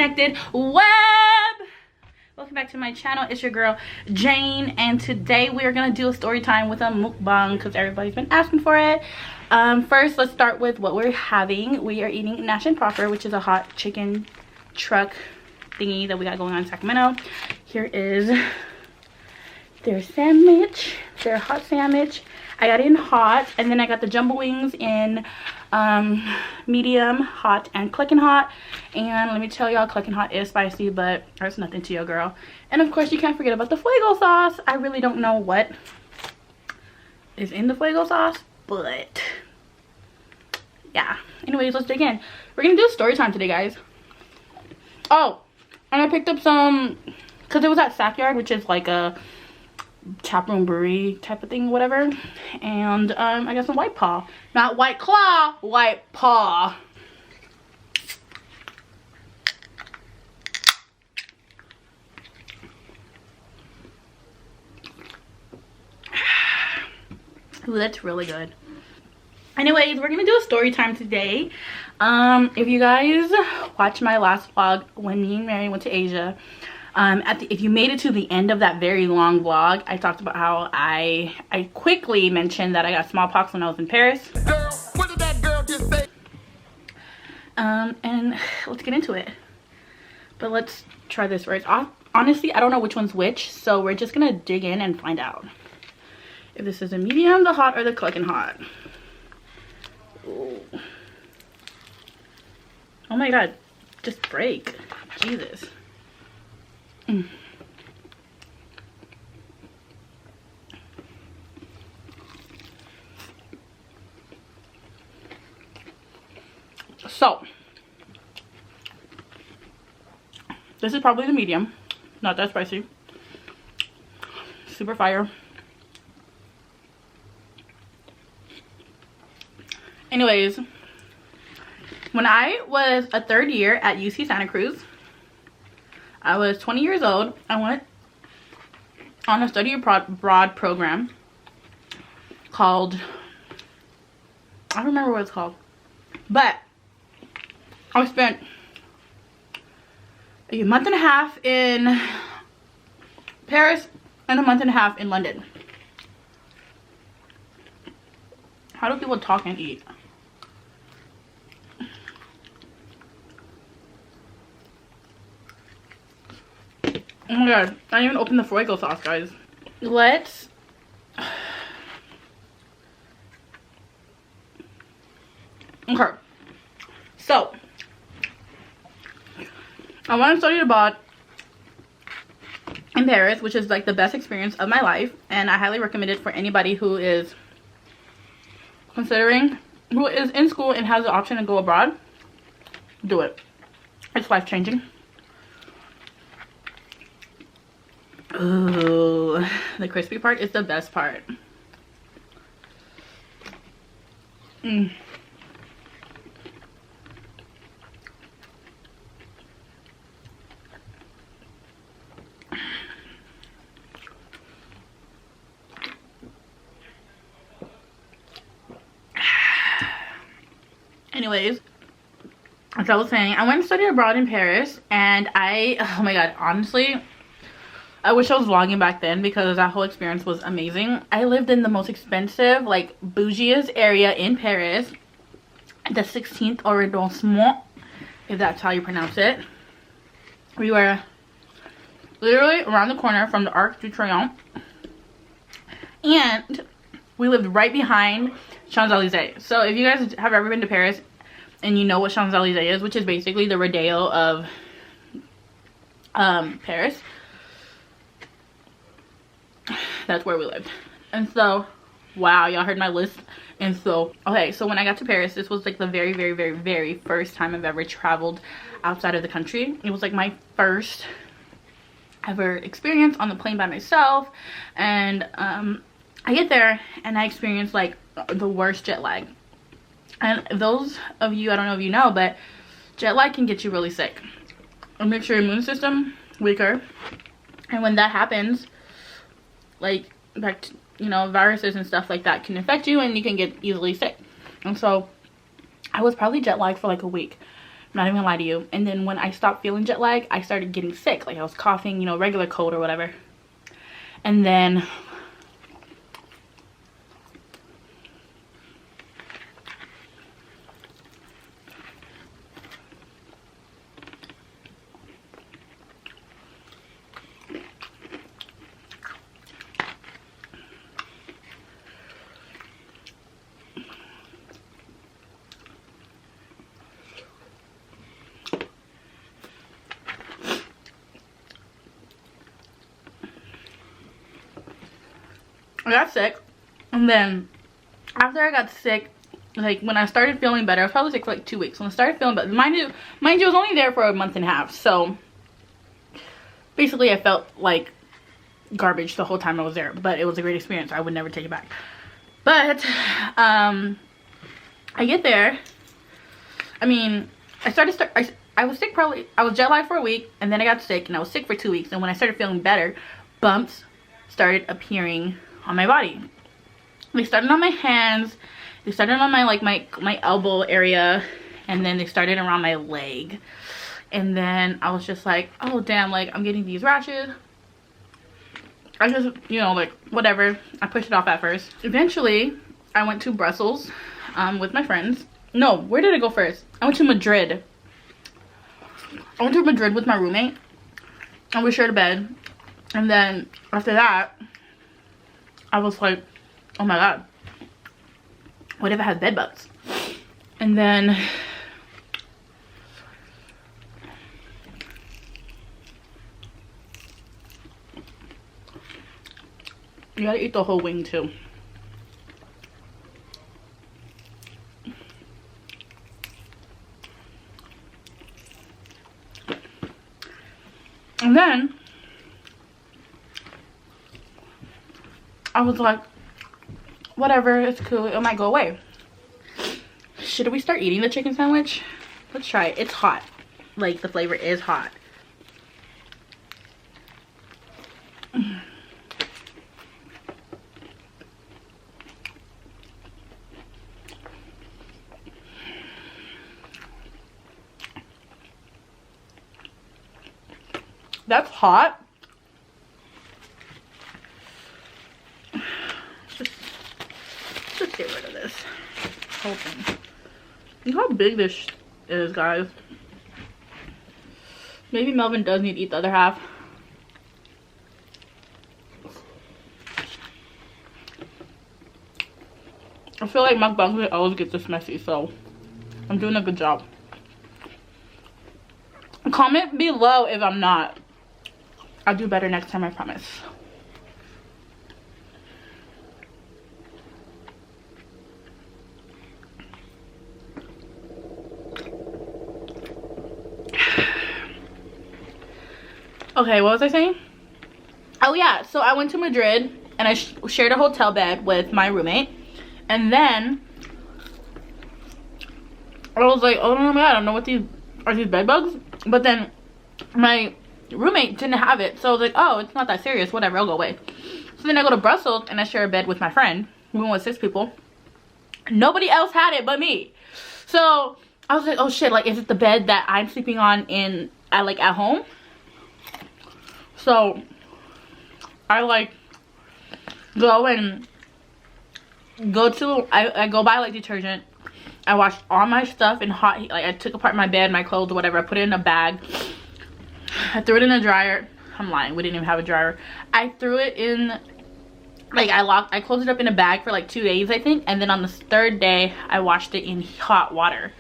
interconnected web. Welcome back to my channel. It's your girl Jane, and today we are gonna do a story time with a mukbang because everybody's been asking for it. First, let's start with what we're having. We are eating Nash and Proper, which is a hot chicken truck thingy that we got going on in Sacramento. Here is their sandwich, their hot sandwich. I got it in hot, and then I got the jumbo wings in medium, hot, and clicking hot. And let me tell y'all, clicking hot is spicy, but there's nothing to your girl. And of course, you can't forget about the fuego sauce. I really don't know what is in the fuego sauce, but yeah. Anyways, let's dig in. We're gonna do a story time today, guys. Oh, and I picked up some, because it was at Sac Yard, which is like a taproom brewery type of thing, whatever. And I got some White Paw, not White Claw, White Paw. Ooh, that's really good. Anyways, we're gonna do a story time today. If you guys watched my last vlog when me and Mary went to Asia, if you made it to the end of that very long vlog, I talked about how I quickly mentioned that I got smallpox when I was in Paris. Girl, what did that girl just say? And let's get into it. But let's try this first. Honestly, I don't know which one's which, so we're just gonna dig in and find out if this is a medium, the hot, or the clicking hot. Ooh. Oh my god, just break. Jesus. So this is probably the medium, not that spicy, super fire. Anyways, when I was a third year at UC Santa Cruz, I was 20 years old. I went on a study abroad program called, I don't remember what it's called, but I spent a month and a half in Paris and a month and a half in London. How do people talk and eat? Oh my god, I didn't even open the fuego sauce, guys. Let's okay, so I want to study abroad in Paris, which is like the best experience of my life, and I highly recommend it for anybody who is considering, who is in school and has the option to go abroad. Do it. It's life-changing. Ooh, the crispy part is the best part. Anyways, as I was saying, I went to study abroad in Paris, and oh my god, honestly, I wish I was vlogging back then because that whole experience was amazing. I lived in the most expensive, like, bougiest area in Paris, the 16th arrondissement, if that's how you pronounce it. We were literally around the corner from the Arc de Triomphe, and we lived right behind Champs-Elysees. So if you guys have ever been to Paris and you know what Champs-Elysees is, which is basically the Rodeo of Paris, that's where we lived. And so, wow, y'all heard my list. And so, okay, so when I got to Paris, this was like the very, very, very, very first time I've ever traveled outside of the country. It was like my first ever experience on the plane by myself. And I get there and I experienced like the worst jet lag. And those of you, I don't know if you know, but jet lag can get you really sick. It makes your immune system weaker. And when that happens, like, you know, viruses and stuff like that can infect you and you can get easily sick. And so I was probably jet lagged for like a week not even gonna lie to you. And then when I stopped feeling jet lag, I started getting sick. Like I was coughing, you know, regular cold or whatever. And then I got sick. And then after I got sick, like when I started feeling better, I was probably sick for like 2 weeks. When I started feeling better, mind you, I was only there for a month and a half. So basically I felt like garbage the whole time I was there. But it was a great experience. I would never take it back. But I get there. I mean, I was sick probably, I was jet lagged for a week. And then I got sick and I was sick for 2 weeks. And when I started feeling better, bumps started appearing on my body. They started on my hands, they started on my like my elbow area, and then they started around my leg. And then I was just like, oh damn, like I'm getting these rashes. I just, you know, like whatever, I pushed it off at first. Eventually I went to Brussels with my friends. No, where did I go first? I went to Madrid. I went to Madrid with my roommate and we shared a bed. And then after that, I was like, oh my god, what if I had bed bugs? And then you gotta eat the whole wing too. And then I was like, whatever, it's cool, it might go away. Should we start eating the chicken sandwich? Let's try it. It's hot. Like, the flavor is hot. That's hot. Just get rid of this whole thing. Look how big this is, guys. Maybe Melvin does need to eat the other half. I feel like mukbangs always get this messy, so I'm doing a good job. Comment below if I'm not. I'll do better next time, I promise. Okay, what was I saying? Oh yeah, so I went to Madrid and I shared a hotel bed with my roommate. And then I was like, oh my god, I don't know what these are, these bed bugs? But then my roommate didn't have it, so I was like, oh, it's not that serious, whatever, I'll go away. So then I go to Brussels and I share a bed with my friend. We went with 6 people. Nobody else had it but me. So I was like, oh shit, like is it the bed that I'm sleeping on at home? So I like I go buy like detergent. I washed all my stuff in hot heat. Like I took apart my bed, my clothes, whatever. I put it in a bag. I threw it in a dryer. I'm lying, we didn't even have a dryer. I threw it in, like I closed it up in a bag for like 2 days, I think. And then on the 3rd day, I washed it in hot water.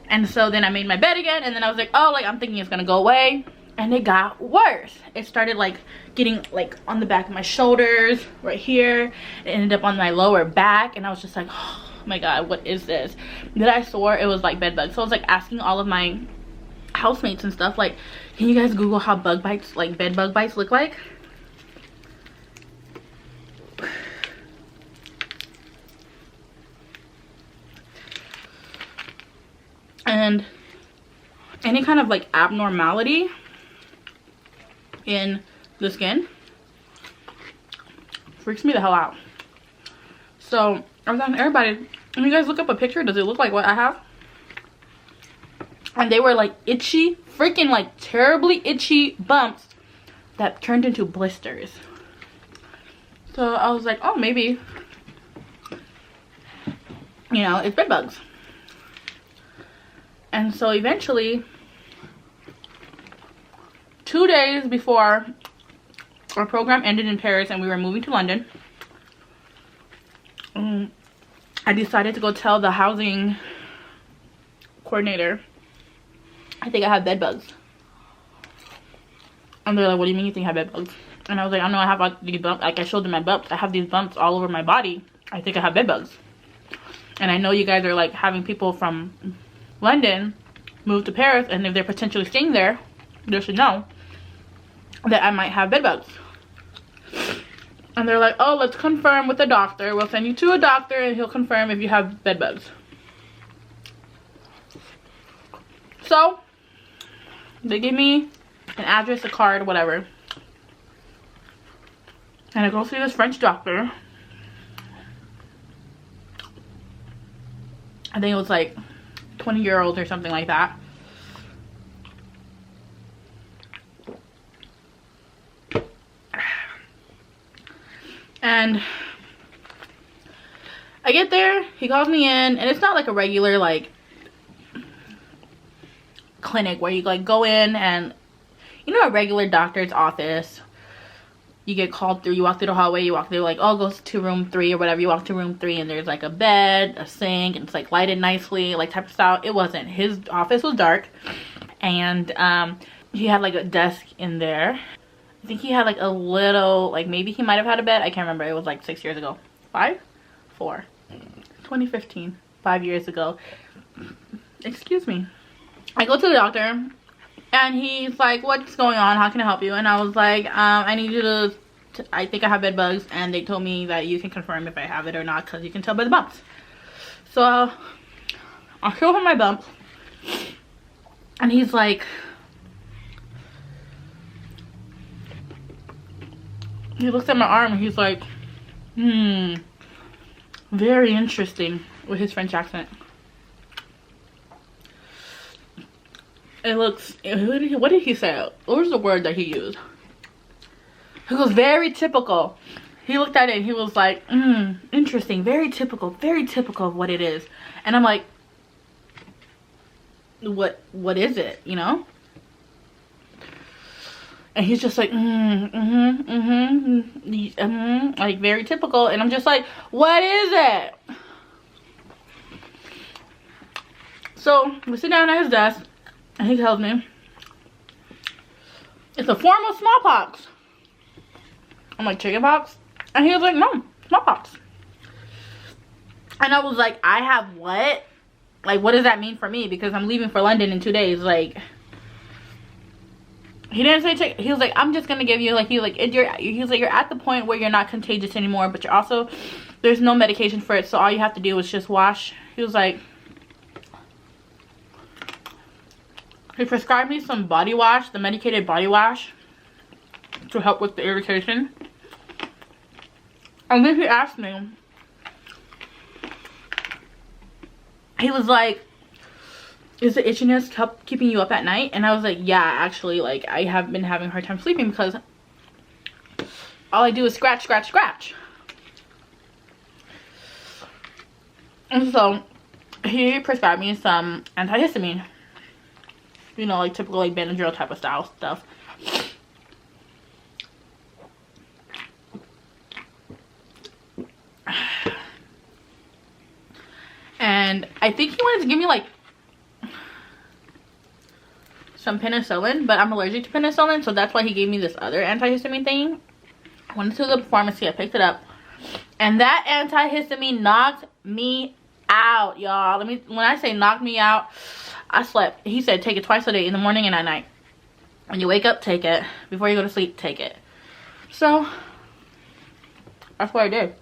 And so then I made my bed again. And then I was like, oh, like I'm thinking it's gonna go away. And it got worse. It started like getting like on the back of my shoulders, right here. It ended up on my lower back. And I was just like, oh my god, what is this? Then I swore it was like bed bugs. So I was like asking all of my housemates and stuff, like, can you guys Google how bug bites, like bed bug bites look like? And any kind of like abnormality in the skin freaks me the hell out. So I was asking everybody, can you guys look up a picture? Does it look like what I have? And they were like itchy, freaking like terribly itchy bumps that turned into blisters. So I was like, oh, maybe, you know, it's bed bugs. And so eventually, 2 days before our program ended in Paris and we were moving to London, I decided to go tell the housing coordinator I think I have bed bugs. And they're like, what do you mean you think I have bed bugs? And I was like, I know I have like these bumps. Like, I showed them my bumps. I have these bumps all over my body. I think I have bed bugs. And I know you guys are like having people from London move to Paris, and if they're potentially staying there, they should know that I might have bed bugs. And they're like, oh, let's confirm with the doctor. We'll send you to a doctor and he'll confirm if you have bed bugs. So they gave me an address, a card, whatever. And I go see this French doctor. I think it was like 20 euros or something like that. And I get there, he calls me in, and it's not like a regular like clinic where you like go in and, you know, a regular doctor's office. You get called through, you walk through the hallway, you walk through like, oh, go to room 3 or whatever. You walk to room 3 and there's like a bed, a sink, and it's like lighted nicely, like type of style. It wasn't. His office was dark, and he had like a desk in there. I think he had like a little, like maybe he might have had a bed. I can't remember. It was like 6 years ago. 5? 4. 2015. 5 years ago. Excuse me. I go to the doctor. And he's like, what's going on? How can I help you? And I was like, I need you to, I think I have bed bugs. And they told me that you can confirm if I have it or not, because you can tell by the bumps. So I'll show him my bumps. And he's like, he looks at my arm and he's like, very interesting, with his French accent. It looks, what did he say? What was the word that he used? He goes, very typical. He looked at it and he was like, interesting, very typical of what it is. And I'm like, what is it, you know? And he's just like, like very typical. And I'm just like, what is it? So we sit down at his desk. And he tells me it's a form of smallpox. I'm like, chickenpox? And he was like, no, smallpox. And I was like, I have what? Like, what does that mean for me? Because I'm leaving for London in 2 days. Like, he didn't say he was like, I'm just gonna give you, like, he was like, you're at the point where you're not contagious anymore, but you're also, there's no medication for it, so all you have to do is just wash. He was like, he prescribed me some body wash, the medicated body wash, to help with the irritation. And then he asked me, he was like, is the itchiness keeping you up at night? And I was like, yeah, actually, like, I have been having a hard time sleeping because all I do is scratch, scratch, scratch. And so he prescribed me some antihistamine. You know, like typical like Benadryl type of style stuff. And I think he wanted to give me like some penicillin, but I'm allergic to penicillin, so that's why he gave me this other antihistamine thing. I went to the pharmacy, I picked it up, and that antihistamine knocked me out, y'all. When I say knocked me out, I slept. He said take it twice a day, in the morning and at night. When you wake up, take it. Before you go to sleep, take it. So that's what I did.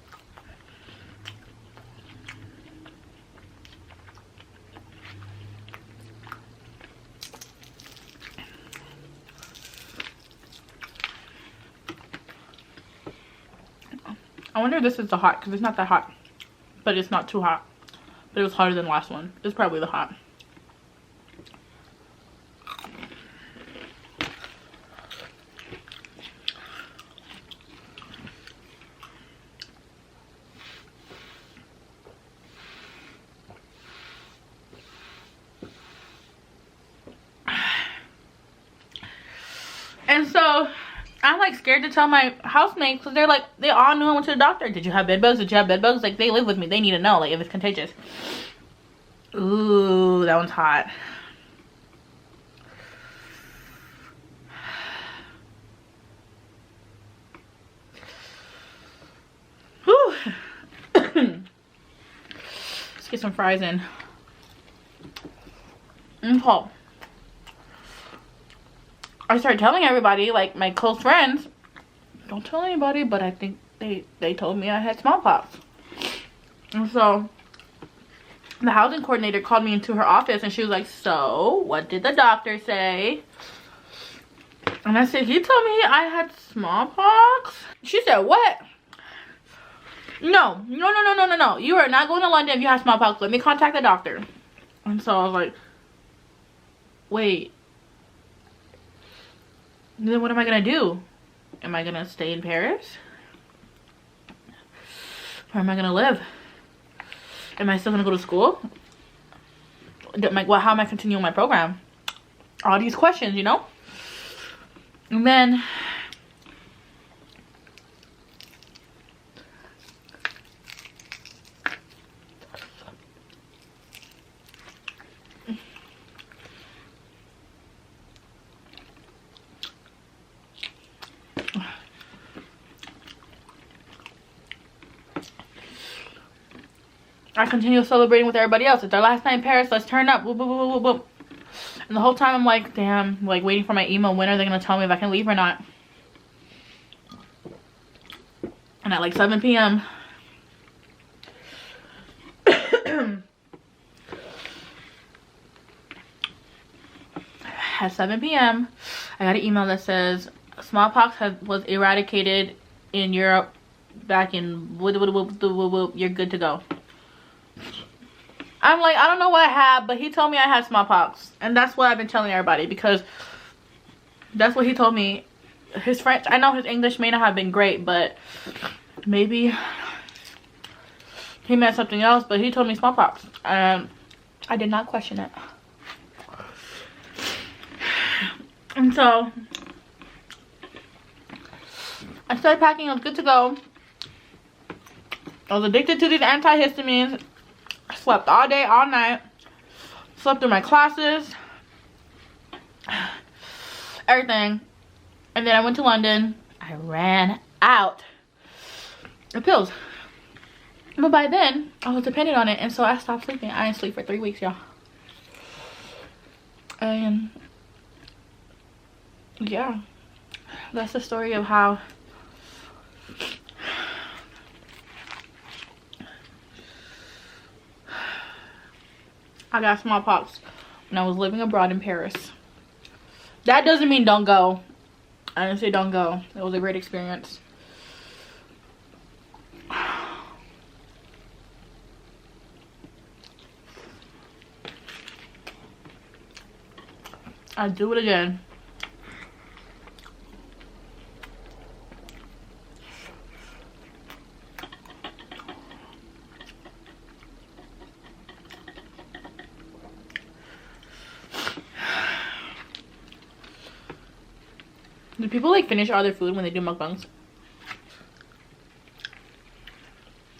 I wonder if this is the hot, because it's not that hot, but it's not too hot. But it was hotter than the last one. It's probably the hot. I'm like scared to tell my housemates because they're like, they all knew I went to the doctor. Did you have bed bugs? Did you have bed bugs? Like, they live with me. They need to know, like, if it's contagious. Ooh, that one's hot. Whew. Let's get some fries in. Okay. I started telling everybody, like my close friends, don't tell anybody, but I think they told me I had smallpox. And so the housing coordinator called me into her office and she was like, so what did the doctor say? And I said, he told me I had smallpox. She said, what? No. You are not going to London if you have smallpox. Let me contact the doctor. And so I was like, wait. Then what am I going to do? Am I going to stay in Paris? Where am I going to live? Am I still going to go to school? How am I continuing my program? All these questions, you know? And then I continue celebrating with everybody else. It's our last night in Paris. Let's turn up. Whoop, whoop, whoop, whoop. And the whole time I'm like, damn, like waiting for my email. When are they going to tell me if I can leave or not? And at like 7 p.m. at 7 p.m. I got an email that says smallpox was eradicated in Europe back in you're good to go. I'm like, I don't know what I have, but he told me I had smallpox. And that's what I've been telling everybody because that's what he told me. His French, I know his English may not have been great, but maybe he meant something else, but he told me smallpox. I did not question it. And so I started packing. I was good to go. I was addicted to these antihistamines. I slept all day, all night. Slept through my classes. Everything. And then I went to London. I ran out of pills. But by then, I was dependent on it. And so I stopped sleeping. I didn't sleep for 3 weeks, y'all. And yeah. That's the story of how I got smallpox when I was living abroad in Paris. That doesn't mean don't go. I didn't say don't go. It was a great experience. I'd do it again. Do people like finish all their food when they do mukbangs?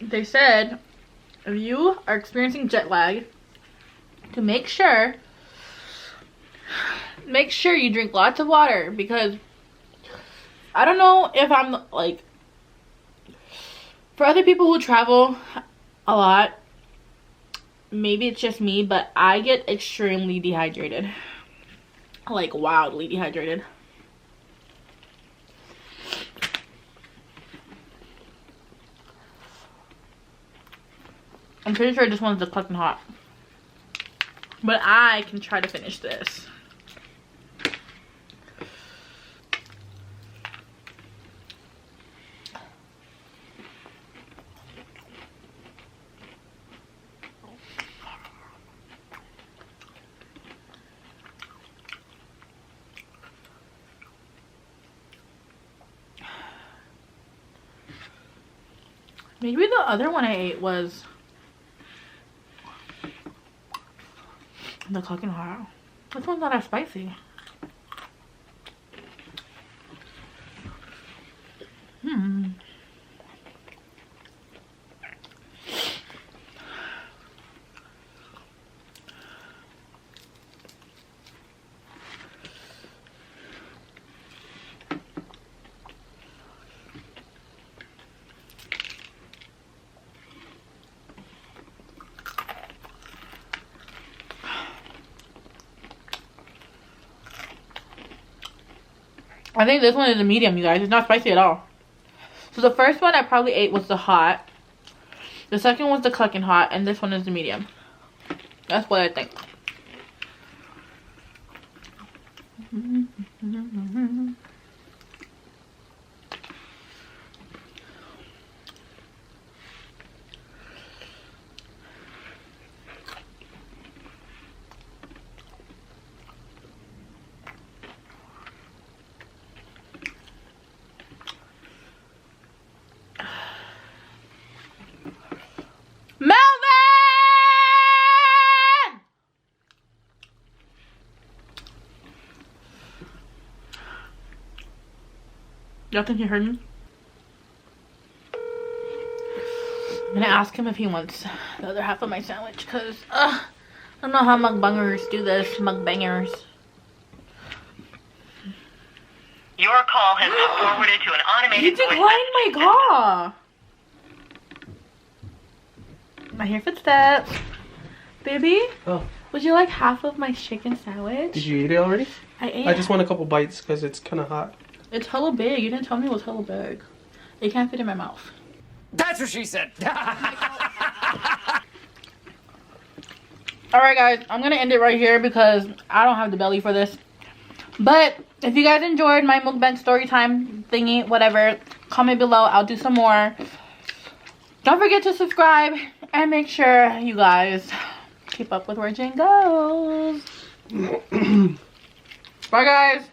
They said if you are experiencing jet lag, to make sure you drink lots of water, because I don't know if I'm like, for other people who travel a lot, maybe it's just me, but I get extremely dehydrated, like wildly dehydrated. I'm pretty sure this one's the clucking hot. But I can try to finish this. Maybe the other one I ate was the cooking hot. This one's not as spicy. I think this one is a medium, you guys. It's not spicy at all. So the first one I probably ate was the hot. The second was the clucking hot. And this one is the medium. That's what I think. Y'all think he heard me? I'm gonna ask him if he wants the other half of my sandwich, because I don't know how mukbangers do this. Mukbangers. Your call has been forwarded to an automated You declined my call. I hear footsteps. Baby? Oh. Would you like half of my chicken sandwich? Did you eat it already? I ate I just want a couple bites because it's kind of hot. It's hella big. You didn't tell me it was hella big. It can't fit in my mouth. That's what she said. Alright guys, I'm gonna end it right here because I don't have the belly for this. But if you guys enjoyed my mukbang story time thingy, whatever, comment below. I'll do some more. Don't forget to subscribe and make sure you guys keep up with where Jane goes. Bye guys.